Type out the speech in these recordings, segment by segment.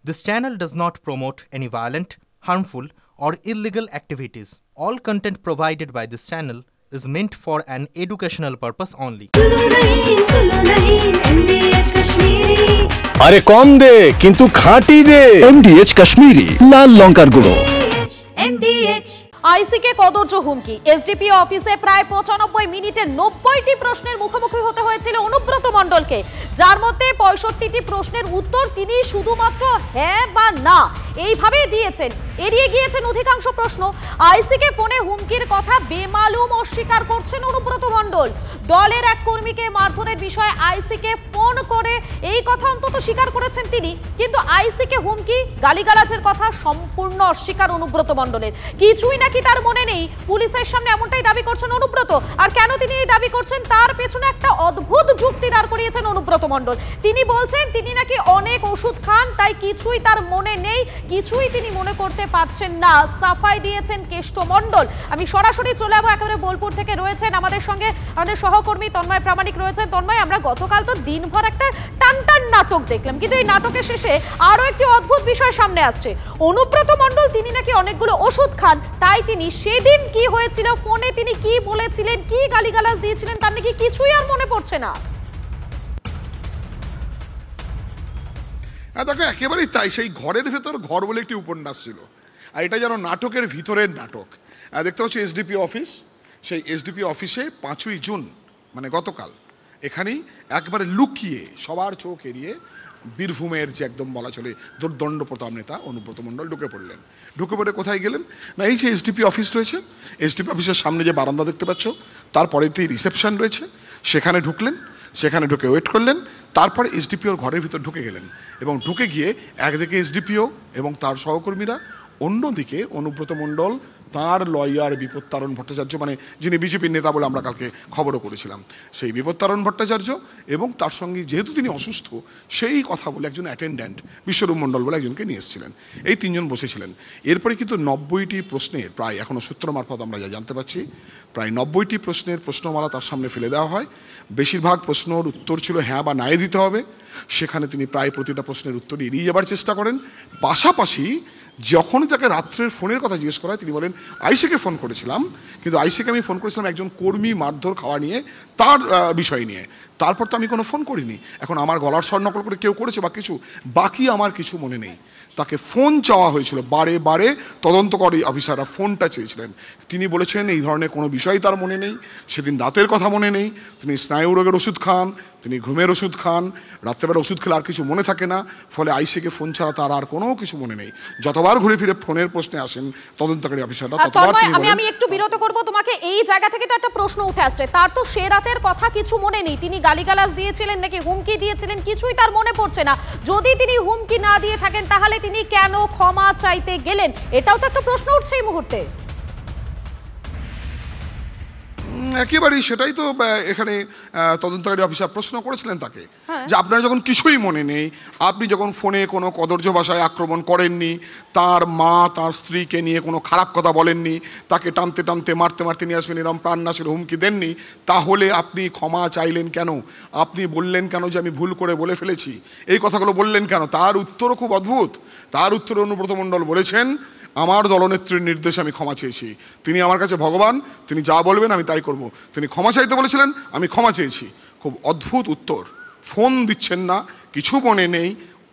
This channel does not promote any violent, harmful, or illegal activities. All content provided by this channel is meant for an educational purpose only. আরে কম দে কিন্তু খাঁটি দে MDH Kashmiri লাল লঙ্কার গুঁড়ো। আইসিকে কদর্য হুমকি। SDP অফিসে প্রায় 95 মিনিটে 90টি প্রশ্নের মুখোমুখি হতে হয়েছিল অনুব্রত মণ্ডলকে, যার মধ্যে 65টি প্রশ্নের উত্তর তিনি শুধুমাত্র হ্যাঁ বা না এইভাবেই দিয়েছেন। এড়িয়ে গিয়েছেন অধিকাংশ প্রশ্ন। আইসিকে ফোনে হুমকির কথা বেমালুম অস্বীকার করছেন অনুব্রত মণ্ডল। দলের এক কর্মীকে মারধরের বিষয়ে আইসিকে ফোন করে এই কথা অন্তত স্বীকার করেছেন তিনি, কিন্তু আইসিকে হুমকি গালিগালাজের কথা সম্পূর্ণ অস্বীকার অনুব্রত মণ্ডলের। কিছুই নাকি তার মনে নেই, পুলিশের সামনে এমনটাই দাবি করছেন অনুব্রত। আর কেন তিনি এই দাবি করছেন তার পেছনে একটা অদ্ভুত যুক্তি দাঁড় করিয়েছেন অনুব্রত মণ্ডল। তিনি বলছেন তিনি নাকি অনেক ওষুধ খান, তাই কিছুই তার মনে নেই, কিছুই তিনি মনে করতে পারছেন না। সাফাই দিয়েছেন কেষ্ট মণ্ডল। আমি সরাসরি চলে যাবো, একেবারে বোলপুর থেকে রয়েছেন আমাদের সঙ্গে আমাদের সহকর্মী তন্ময় প্রামাণিক রয়েছেন। তন্ময়, আমরা গতকাল তো দিনভর একটা টানটান নাটক দেখলাম, কিন্তু এই নাটকের শেষে আরো একটি অদ্ভুত বিষয় সামনে আসছে। অনুব্রত মণ্ডল তিনি নাকি অনেকগুলো ওষুধ খান, তাই তিনি সেদিন কি হয়েছিল, ফোনে তিনি কি বলেছিলেন, কি গালিগালাজ দিয়েছিলেন, তার নাকি কিছুই আর মনে পড়ছে না। দেখো, একেবারেই তাই। সেই ঘরের ভেতর ঘর বলে একটি উপন্যাস ছিল, আর এটা যেন নাটকের ভিতরের নাটক। দেখতে পাচ্ছি এসডিপি অফিস, সেই এসডিপি অফিসে 5ই জুন মানে গতকাল এখানেই একবারে লুকিয়ে সবার চোখ এড়িয়ে বীরভূমের যে একদম বলা চলে দুর্দণ্ড প্রতাপ নেতা অনুব্রত মণ্ডল ঢুকে পড়লেন। ঢুকে পড়ে কোথায় গেলেন না, এই যে এসডিপি অফিস রয়েছে, এসডিপি অফিসের সামনে যে বারান্দা দেখতে পাচ্ছ, তারপরেতেই রিসেপশন রয়েছে, সেখানে ঢুকলেন। সেখানে ঢুকে ওয়েট করলেন। তারপরে এসডিপিওর ঘরের ভিতর ঢুকে গেলেন এবং ঢুকে গিয়ে একদিকে এসডিপিও এবং তার সহকর্মীরা, অন্যদিকে অনুব্রত মণ্ডল, তাঁর লয়ার বিপত্তারণ ভট্টাচার্য, মানে যিনি বিজেপির নেতা বলে আমরা কালকে খবরও করেছিলাম, সেই বিপত্তারণ ভট্টাচার্য, এবং তার সঙ্গে যেহেতু তিনি অসুস্থ সেই কথা বলে একজন অ্যাটেন্ড্যান্ট বিশ্বরূপ মণ্ডল বলে একজনকে নিয়ে এসেছিলেন। এই 3 জন বসেছিলেন। এরপরে কিন্তু 90টি প্রশ্নের প্রায়, এখনও সূত্র মারফত আমরা যা জানতে পারছি, প্রায় 90টি প্রশ্নের প্রশ্নমালা তার সামনে ফেলে দেওয়া হয়। বেশিরভাগ প্রশ্নের উত্তর ছিল হ্যাঁ বা নায়ে দিতে হবে। সেখানে তিনি প্রায় প্রতিটা প্রশ্নের উত্তর এড়িয়ে যাবার চেষ্টা করেন। পাশাপাশি যখন তাকে রাত্রের ফোনের কথা জিজ্ঞেস করা হয়, তিনি বলেন আইসিকে ফোন করেছিলাম, কিন্তু আইসিকে আমি ফোন করেছিলাম একজন কর্মী মারধর খাওয়া নিয়ে, তার বিষয় নিয়ে। তারপর তো আমি কোনো ফোন করিনি। এখন আমার গলার স্বর নকল করে কেউ করেছে বা কিছু, বাকি আমার কিছু মনে নেই। তাকে ফোন চাওয়া হয়েছিল, বারে বারে তদন্তকারী অফিসাররা ফোনটা চেয়েছিলেন। তিনি বলেছেন এই ধরনের কোনো বিষয় তার মনে নেই, সেদিন রাতের কথা মনে নেই। তিনি স্নায়ু রোগের ওষুধ খান, তিনি ঘুমের ওষুধ খান, রাত্রেবেলা ওষুধ খেলে আর কিছু মনে থাকে না। ফলে আইসিকে ফোন ছাড়া তার আর কোনো কিছু মনে নেই। যতবার ঘুরে ফিরে ফোনের প্রশ্নে আসেন তদন্তকারী অফিসাররা, ততবার আমি একটু বিরত করব তোমাকে। এই জায়গা থেকে তো একটা প্রশ্ন উঠে আসছে, তার তো সে রাতের কথা কিছু মনে নেই। তিনি গালিগালাজ দিয়েছিলেন নাকি হুমকি দিয়েছিলেন কিছুই তার মনে পড়ছে না। যদি তিনি হুমকি না দিয়ে থাকেন তাহলে তিনি কেন ক্ষমা চাইতে গেলেন, এটাও তো একটা প্রশ্ন উঠছে এই মুহূর্তে। একেবারেই সেটাই তো এখানে তদন্তকারী অফিসার প্রশ্ন করেছিলেন তাকে, যে আপনার যখন কিছুই মনে নেই, আপনি যখন ফোনে কোনো কদর্য ভাষায় আক্রমণ করেননি, তার মা তার স্ত্রীকে নিয়ে কোনো খারাপ কথা বলেননি, তাকে টানতে টানতে মারতে মারতে নিয়ে আসবেন এরকম প্রাণনাশের হুমকি দেননি, তাহলে আপনি ক্ষমা চাইলেন কেন? আপনি বললেন কেন যে আমি ভুল করে বলে ফেলেছি? এই কথাগুলো বললেন কেন? তার উত্তরও খুব অদ্ভুত। তার উত্তরে অনুব্রত মণ্ডল বলেছেন আমার দলনেত্রীর নির্দেশে আমি ক্ষমা চেয়েছি, তিনি আমার কাছে ভগবান, তিনি যা বলবেন আমি তাই করব। তিনি ক্ষমা চাইতে বলেছিলেন, আমি ক্ষমা চেয়েছি। খুব অদ্ভুত উত্তর। ফোন দিচ্ছেন না, কিছু মনে নেই,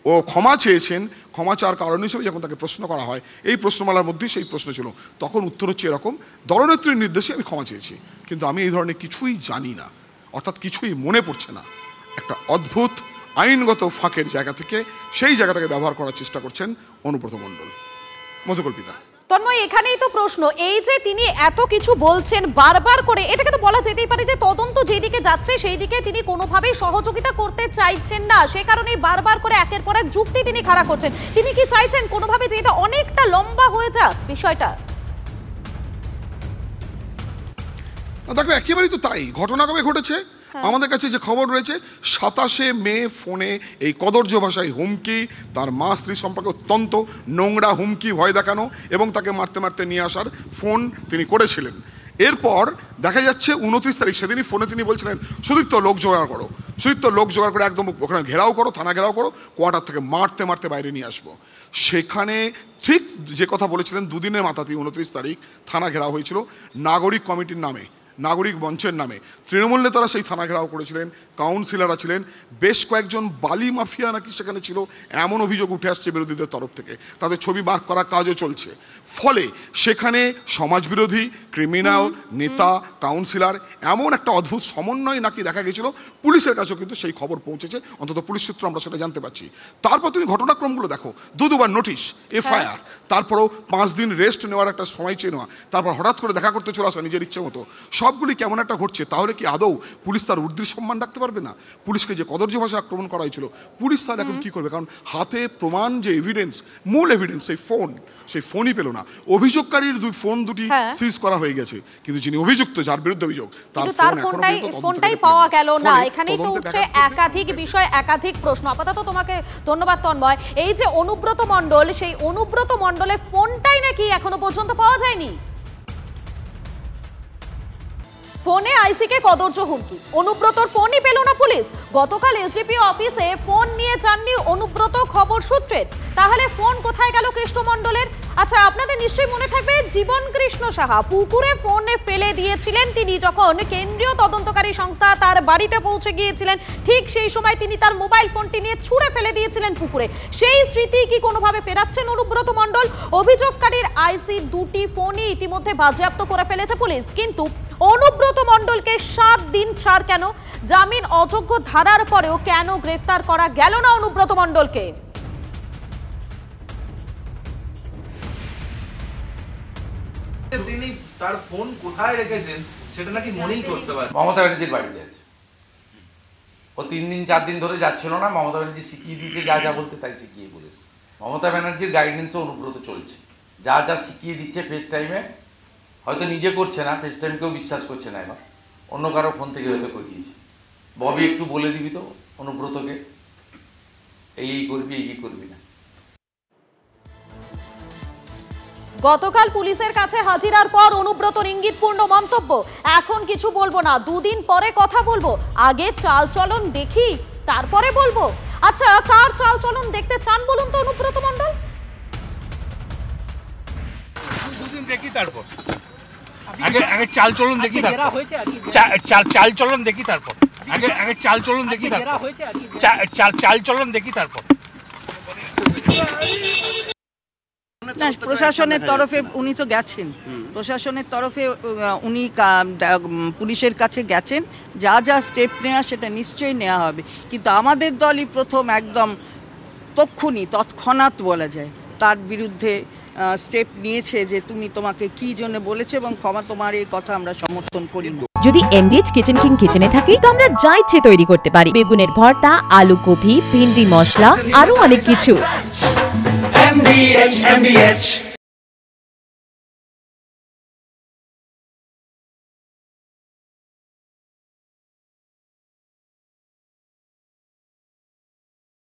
ও ক্ষমা চেয়েছেন। ক্ষমা চাওয়ার কারণ হিসেবে যখন তাকে প্রশ্ন করা হয়, এই প্রশ্নমালার মধ্যেই সেই প্রশ্ন ছিল, তখন উত্তর হচ্ছে এরকম, দলনেত্রীর নির্দেশে আমি ক্ষমা চেয়েছি, কিন্তু আমি এই ধরনের কিছুই জানি না, অর্থাৎ কিছুই মনে পড়ছে না। একটা অদ্ভুত আইনগত ফাঁকের জায়গা থেকে সেই জায়গাটাকে ব্যবহার করার চেষ্টা করছেন অনুব্রত মণ্ডল। মধুকল্পিতা। তন্ময়, এখানেই তো প্রশ্ন, এই যে তিনি এত কিছু বলছেন বারবার করে, এটাকে তো বলা যেতেই পারে যে তদন্ত যেদিকে যাচ্ছে সেই দিকে তিনি কোনোভাবেই সহযোগিতা করতে চাইছেন না। সে কারণেই বারবার করে একের পর এক যুক্তি তিনি খাড়া করছেন। তিনি কি চাইছেন কোনোভাবে যে এটা অনেকটা লম্বা হয়ে যাক বিষয়টা? দেখো, একেবারেই তো তাই। ঘটনা কবে ঘটেছে? আমাদের কাছে যে খবর রয়েছে 27শে মে ফোনে এই কদর্য ভাষায় হুমকি, তার মা স্ত্রী সম্পর্কে অত্যন্ত নোংরা হুমকি, ভয় দেখানো এবং তাকে মারতে মারতে নিয়ে আসার ফোন তিনি করেছিলেন। এরপর দেখা যাচ্ছে 29 তারিখ, সেদিনই ফোনে তিনি বলছিলেন সুদীপ্ত লোক জোগাড় করো, সুদীপ্ত লোক জোগাড় করে একদম ওখানে ঘেরাও করো, থানা ঘেরাও করো, কোয়ার্টার থেকে মারতে মারতে বাইরে নিয়ে আসবো। সেখানে ঠিক যে কথা বলেছিলেন, দুদিনের মাথাতেই 29 তারিখ থানা ঘেরাও হয়েছিল নাগরিক কমিটির নামে, নাগরিক মঞ্চের নামে। তৃণমূল নেতারা সেই থানা ঘেরাও করেছিলেন, কাউন্সিলররা ছিলেন, বেশ কয়েকজন বালি মাফিয়া নাকি সেখানে ছিল, এমন অভিযোগ উঠে আসছে বিরোধীদের তরফ থেকে, তাদের ছবি মার্ক করার কাজও চলছে। ফলে সেখানে সমাজবিরোধী, ক্রিমিনাল, নেতা, কাউন্সিলর এমন একটা অদ্ভুত সমন্বয় নাকি দেখা গেছিল। পুলিশের কাছেও কিন্তু সেই খবর পৌঁছেছে, অন্তত পুলিশ সূত্র আমরা সেটা জানতে পারছি। তারপর তুমি ঘটনাক্রমগুলো দেখো, দুবার নোটিশ, এফআইআর, তারপরেও 5 দিন রেস্ট নেওয়ার একটা সময় চেয়ে নেওয়া, তারপর হঠাৎ করে দেখা করতে চলে আসা নিজের ইচ্ছে মতো, সবগুলি কেমন একটা ঘটছে। তাহলে কি আদৌ পুলিশ তার ঊর্ধ্বের সম্মান রাখতে পারবে না? পুলিশকে যে কদর্য ভাষায় আক্রমণ করা হয়েছিল, পুলিশ তাহলে এখন কী করবে? কারণ হাতে প্রমাণ যে এভিডেন্স, মূল এভিডেন্স, সেই ফোনই পেল না। অভিযোগকারীর ফোন দুটি সিজ করা হয়ে গেছে, কিন্তু যিনি অভিযুক্ত, যার বিরুদ্ধে অভিযোগ, তার ফোনটাই পাওয়া গেল না। এখানেই তো উঠছে একাধিক বিষয়, একাধিক প্রশ্ন। আপাতত তোমাকে ধন্যবাদ তন্ময়। এই যে অনুব্রত মণ্ডল, সেই অনুব্রত মণ্ডলের ফোনটাই নাকি এখনো পর্যন্ত পাওয়া যায়নি। ফোনে আইসিকে কদর্য হুমকি, অনুব্রতর ফোনই পেল না পুলিশ। গতকাল এসডিপি অফিসে ফোন নিয়ে যাননি অনুব্রত, খবর সূত্রের। তাহলে ফোন কোথায় গেল কৃষ্ণ মণ্ডলের? আচ্ছা, আপনাদের নিশ্চয়ই মনে থাকবে জীবন কৃষ্ণ সাহা পুকুরে ফোনে ফেলে দিয়েছিলেন তিনি, যখন কেন্দ্রীয় তদন্তকারী সংস্থা তার বাড়িতে পৌঁছে গিয়েছিলেন। ঠিক সেই সময় তিনি তার মোবাইল ফোনটি নিয়ে ছুঁড়ে ফেলে দিয়েছিলেন পুকুরে। সেই স্মৃতি কি কোনোভাবে ফেরাচ্ছেন অনুব্রত মণ্ডল? অভিযোগকারীর আইসি দুটি ফোনই ইতিমধ্যে বাজেয়াপ্ত করে ফেলেছে পুলিশ, কিন্তু অনুব্রত মণ্ডলকে 7 দিন ছাড় কেন? জামিন অযোগ্য ধারার পরেও কেন গ্রেফতার করা গেল না অনুব্রত মণ্ডলকে? তিনি তার ফোন কোথায় রেখেছেন সেটা নাকি মনেই করতে পারে। মমতা ব্যানার্জির বাড়িতে আছে। ও 3 দিন 4 দিন ধরে যাচ্ছিল না, মমতা ব্যানার্জি শিখিয়ে দিয়েছে, যা যা বলতে তাই শিখিয়ে বলেছে। মমতা ব্যানার্জির গাইডেন্সে অনুব্রত চলছে, যা যা শিখিয়ে দিচ্ছে ফেস টাইমে, হয়তো নিজে করছে না, ফেস টাইম কেউ বিশ্বাস করছে না, এবার অন্য কারো ফোন থেকে হয়তো করে দিয়েছে। ববি একটু বলে দিবি তো অনুব্রতকে, এই করবি, এই করবি না। গতকাল পুলিশের কাছে হাজিরার পর অনুব্রতর ইঙ্গিতপূর্ণ মন্তব্য, এখন কিছু বলবো না, 2 দিন পরে কথা বলবো, আগে চাল চলন দেখি তারপরে বলবো। আচ্ছা, কার চাল চলন দেখতে চান বলুন তো অনুব্রত মণ্ডল? 2 দিন দেখি তারপর, আগে চাল চলন দেখি তারপর, চাল চলন দেখি তারপর, আগে চাল চলন দেখি তারপর, চাল চলন দেখি তারপর। না, প্রশাসনের তরফে উনি তো গেছেন, প্রশাসনের তরফে উনি পুলিশের কাছে গেছেন, যা যা স্টেপ নেওয়া সেটা নিশ্চয়ই নেওয়া হবে। কিন্তু আমাদের দলই প্রথম একদম তৎক্ষণাৎ বলা যায় তার বিরুদ্ধে স্টেপ নিয়েছে, যে তোমাকে কি জন্য বলেছে এবং ক্ষমা, তোমার এই কথা আমরা সমর্থন করি না। যদি এমডিএচ কিচেন কিং কিচেনে থাকি তো আমরা যা ইচ্ছে তৈরি করতে পারি, বেগুনের ভর্তা, আলু কপি, ভিন্ডি মশলা, আরো অনেক কিছু। MDH